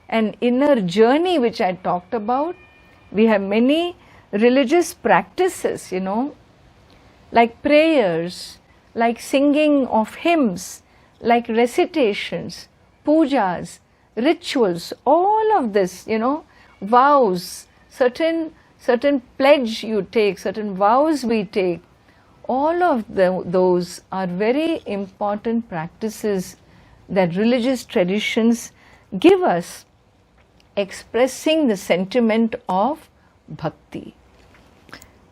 an inner journey which I talked about. We have many religious practices, like prayers, like singing of hymns, like recitations, pujas, rituals, all of this, vows, certain pledge you take, certain vows we take, all of those are very important practices that religious traditions give us, expressing the sentiment of bhakti.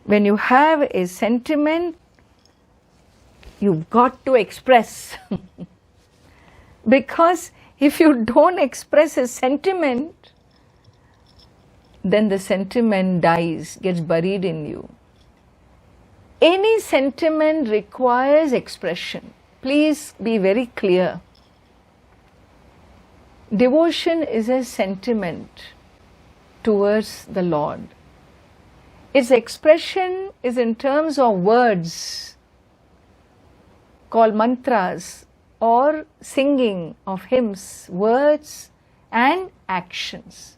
When you have a sentiment, you've got to express. Because if you don't express a sentiment, then the sentiment dies, gets buried in you. Any sentiment requires expression. Please be very clear. Devotion is a sentiment towards the Lord. Its expression is in terms of words called mantras or singing of hymns, words and actions.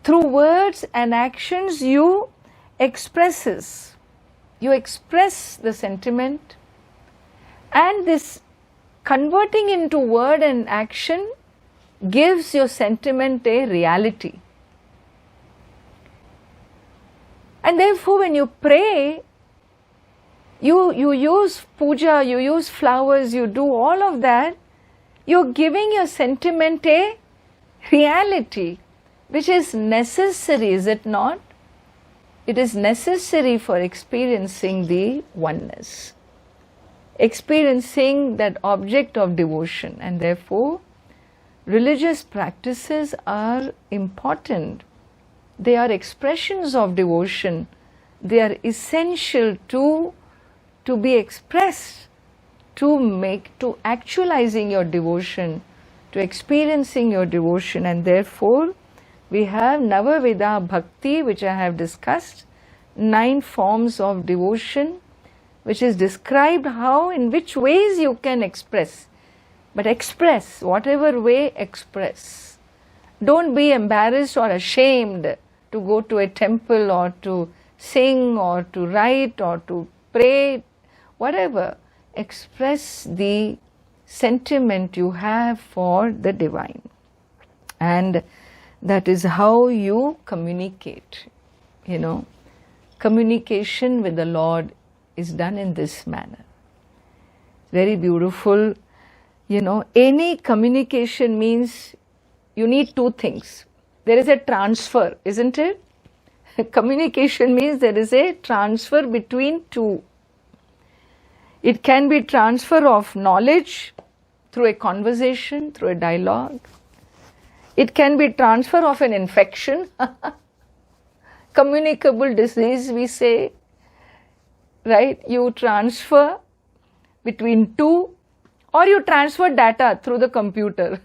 Through words and actions you express the sentiment, and this converting into word and action gives your sentiment a reality. And therefore when you pray, you use puja, you use flowers, you do all of that, you're giving your sentiment a reality, which is necessary, is it not? It is necessary for experiencing the oneness, experiencing that object of devotion, and therefore religious practices are important. They are expressions of devotion. They are essential to be expressed, to actualizing your devotion, to experiencing your devotion. And therefore we have Navavida Bhakti, which I have discussed, 9 forms of devotion, which is described how, in which ways you can express. But express, whatever way, express. Don't be embarrassed or ashamed to go to a temple or to sing or to write or to pray, whatever. Express the sentiment you have for the divine. And that is how you communicate, Communication with the Lord is done in this manner. Very beautiful. Any communication means you need 2 things. There is a transfer, isn't it? Communication means there is a transfer between 2. It can be transfer of knowledge through a conversation, through a dialogue. It can be transfer of an infection, communicable disease we say, right? You transfer between 2, or you transfer data through the computer.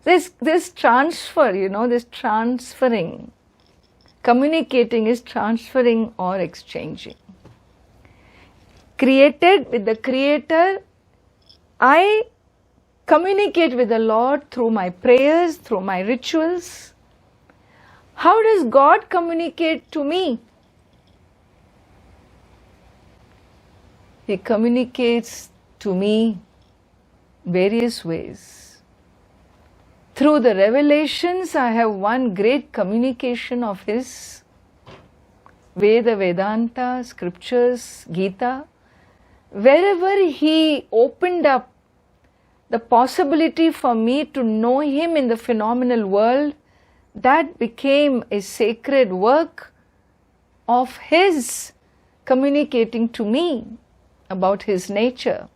This transfer, this transferring, communicating is transferring or exchanging. Created with the Creator, I communicate with the Lord through my prayers, through my rituals. How does God communicate to me? He communicates to me various ways. Through the revelations, I have one great communication of His. Veda, Vedanta, scriptures, Gita. Wherever He opened up the possibility for me to know Him in the phenomenal world, that became a sacred work of His communicating to me about His nature.